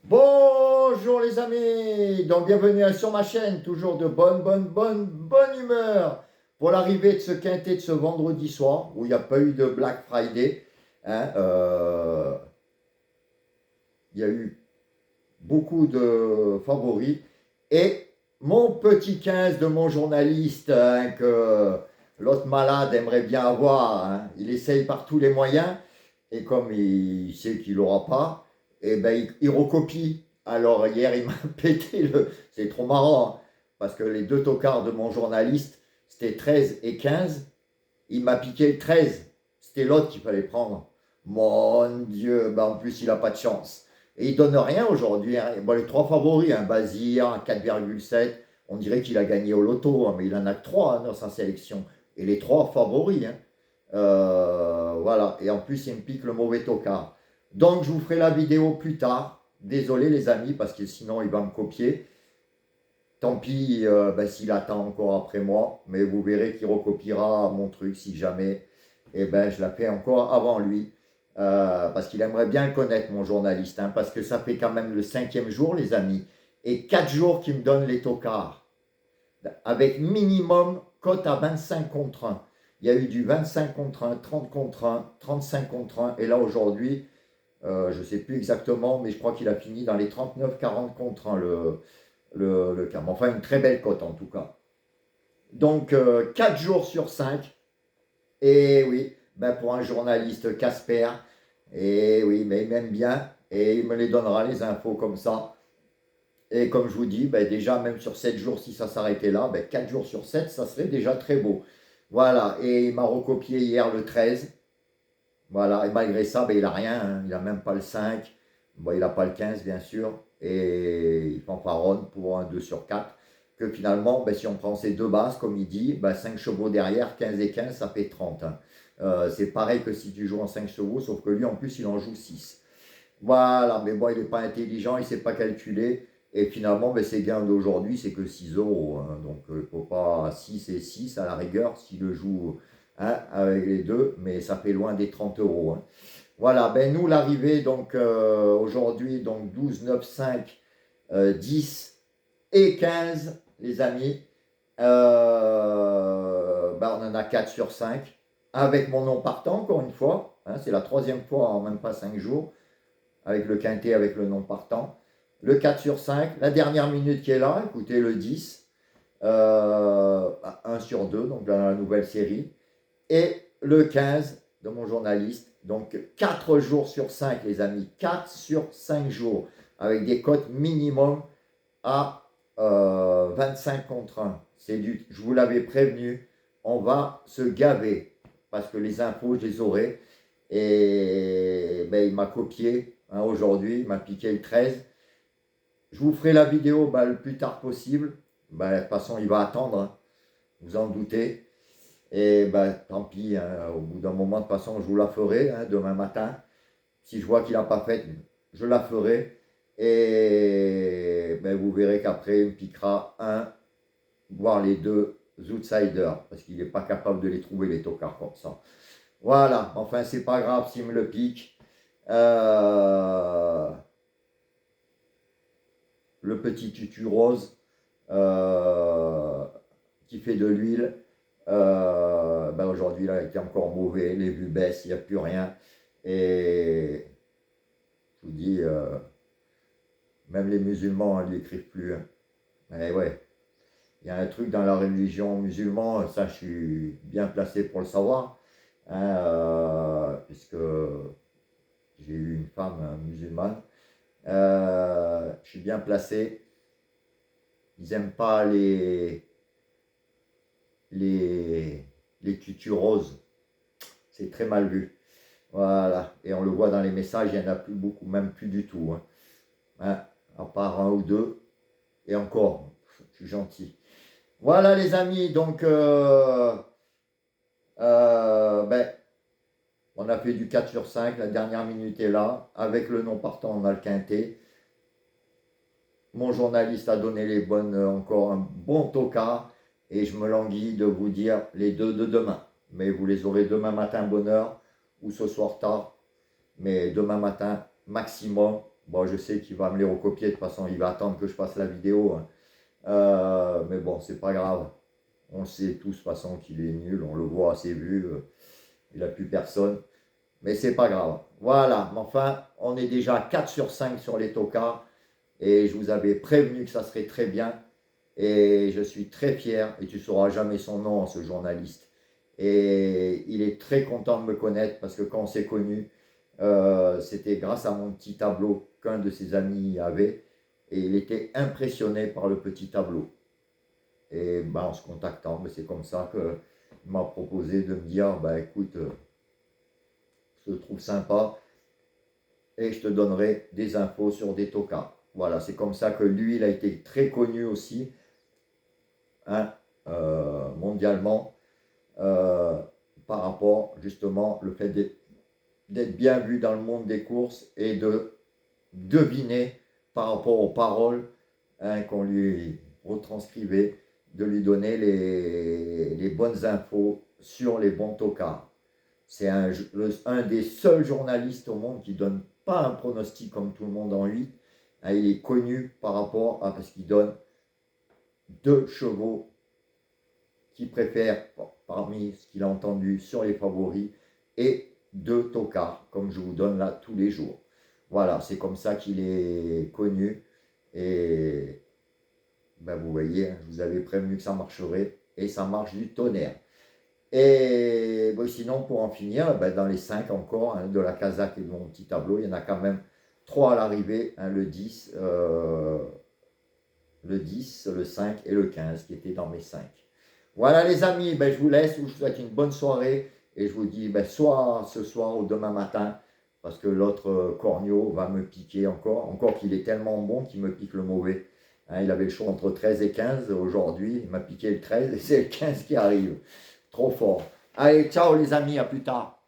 Bonjour les amis, donc bienvenue sur ma chaîne, toujours de bonne humeur pour l'arrivée de ce quintet de ce vendredi soir où il n'y a pas eu de Black Friday. hein, euh, il y a eu beaucoup de favoris et mon petit 15 de mon journaliste que l'autre malade aimerait bien avoir, il essaye par tous les moyens et comme il sait qu'il n'aura pas, et ben il recopie. Alors hier il m'a pété le... C'est trop marrant, parce que les deux tocards de mon journaliste, c'était 13 et 15. Il m'a piqué le 13. C'était l'autre qu'il fallait prendre. Mon Dieu, ben en plus il n'a pas de chance. Et il donne rien aujourd'hui. Bon, les trois favoris, Bazir, un 4,7, on dirait qu'il a gagné au loto, mais il en a que trois dans sa sélection. Et les trois favoris. Voilà. Et en plus, il me pique le mauvais tocard. Donc, je vous ferai la vidéo plus tard. Désolé, les amis, parce que sinon, il va me copier. Tant pis s'il attend encore après moi. Mais vous verrez qu'il recopiera mon truc si jamais. Et ben, je la fais encore avant lui. Parce qu'il aimerait bien le connaître, mon journaliste. Parce que ça fait quand même le 5e jour, les amis. Et 4 jours qu'il me donne les tocards. Avec minimum cote à 25 contre 1. Il y a eu du 25 contre 1, 30 contre 1, 35 contre 1. Et là, aujourd'hui, je ne sais plus exactement, mais je crois qu'il a fini dans les 39-40 contre 1, le CAM. Enfin, une très belle cote en tout cas. Donc, 4 jours sur 5. Et oui, pour un journaliste Casper, et oui, mais il m'aime bien. Et il me les donnera, les infos comme ça. Et comme je vous dis, déjà, même sur 7 jours, si ça s'arrêtait là, 4 jours sur 7, ça serait déjà très beau. Voilà, et il m'a recopié hier le 13. Voilà, et malgré ça, il n'a rien, il n'a même pas le 5. Bon, il n'a pas le 15, bien sûr. Et il fanfaronne pour un 2 sur 4. Que finalement, si on prend ces deux bases, comme il dit, 5 chevaux derrière, 15 et 15, ça fait 30. C'est pareil que si tu joues en 5 chevaux, sauf que lui, en plus, il en joue 6. Voilà, mais bon, il n'est pas intelligent, il ne sait pas calculer. Et finalement, ses gains d'aujourd'hui, c'est que 6 euros. Donc, il ne faut pas 6 et 6 à la rigueur s'il le joue avec les deux, mais ça fait loin des 30 euros. Voilà, nous, l'arrivée, donc aujourd'hui, donc 12, 9, 5, 10 et 15, les amis. On en a 4 sur 5 avec mon nom partant, encore une fois. C'est la troisième fois en même pas 5 jours avec le quintet, avec le nom partant. Le 4 sur 5, la dernière minute qui est là, écoutez, le 10, 1 sur 2, donc dans la nouvelle série. Et le 15 de mon journaliste, donc 4 jours sur 5, les amis, 4 sur 5 jours, avec des cotes minimum à 25 contre 1. Je vous l'avais prévenu, on va se gaver, parce que les infos, je les aurai. Et il m'a copié aujourd'hui, il m'a piqué le 13. Je vous ferai la vidéo le plus tard possible. De toute façon, il va attendre, vous en doutez. Et tant pis, au bout d'un moment, de toute façon, je vous la ferai demain matin. Si je vois qu'il n'a pas fait, je la ferai. Et vous verrez qu'après, il me piquera un, voire les deux outsiders, parce qu'il n'est pas capable de les trouver, les tocards comme ça. Voilà, enfin, c'est pas grave s'il me le pique. Le petit tutu rose qui fait de l'huile. Aujourd'hui, là, il était encore mauvais, les vues baissent, il n'y a plus rien. Et je vous dis, même les musulmans ne lui écrivent plus. Mais ouais, il y a un truc dans la religion musulmane, ça je suis bien placé pour le savoir, puisque j'ai eu une femme musulmane. Je suis bien placé. Ils n'aiment pas les tutus roses. C'est très mal vu. Voilà. Et on le voit dans les messages, il n'y en a plus beaucoup, même plus du tout. À part un ou deux. Et encore, je suis gentil. Voilà les amis, donc on a fait du 4 sur 5, la dernière minute est là. Avec le nom partant, on a le quintet. Mon journaliste a donné encore un bon tocard. Et je me languis de vous dire les deux de demain. Mais vous les aurez demain matin bonne heure ou ce soir tard. Mais demain matin maximum. Bon, je sais qu'il va me les recopier, de toute façon, il va attendre que je fasse la vidéo, hein. Mais bon, c'est pas grave. On sait tous, de toute façon, qu'il est nul, on le voit à ses vues, il n'a plus personne. Mais c'est pas grave. Voilà, mais enfin, on est déjà 4 sur 5 sur les tocards. Et je vous avais prévenu que ça serait très bien. Et je suis très fier, et tu ne sauras jamais son nom, ce journaliste. Et il est très content de me connaître parce que quand on s'est connus, c'était grâce à mon petit tableau qu'un de ses amis avait. Et il était impressionné par le petit tableau. Et ben, en se contactant, ben, c'est comme ça qu'il m'a proposé de me dire, ben, écoute, je te trouve sympa et je te donnerai des infos sur des tocards. Voilà, c'est comme ça que lui, il a été très connu aussi, hein, mondialement, euh, par rapport justement le fait d'être bien vu dans le monde des courses et de deviner par rapport aux paroles, hein, qu'on lui retranscrivait, de lui donner les bonnes infos sur les bons tocards. C'est un des seuls journalistes au monde qui ne donne pas un pronostic comme tout le monde en 8. Hein, il est connu par rapport à parce qu'il donne 2 chevaux qu'il préfère parmi ce qu'il a entendu sur les favoris et 2 tocards, comme je vous donne là tous les jours. Voilà, c'est comme ça qu'il est connu. Et ben, vous voyez, je vous avais prévenu que ça marcherait et ça marche du tonnerre. Et bon, sinon, pour en finir, ben, dans les 5 encore, hein, de la Kazakh et de mon petit tableau, il y en a quand même 3 à l'arrivée, hein, le 10, le 5 et le 15 qui étaient dans mes 5. Voilà les amis, ben, je vous laisse, je vous souhaite une bonne soirée et je vous dis ben, soit ce soir ou demain matin, parce que l'autre corneau va me piquer encore qu'il est tellement bon qu'il me pique le mauvais. Hein, il avait le choix entre 13 et 15, aujourd'hui il m'a piqué le 13 et c'est le 15 qui arrive. Trop fort. Allez, ciao les amis, à plus tard.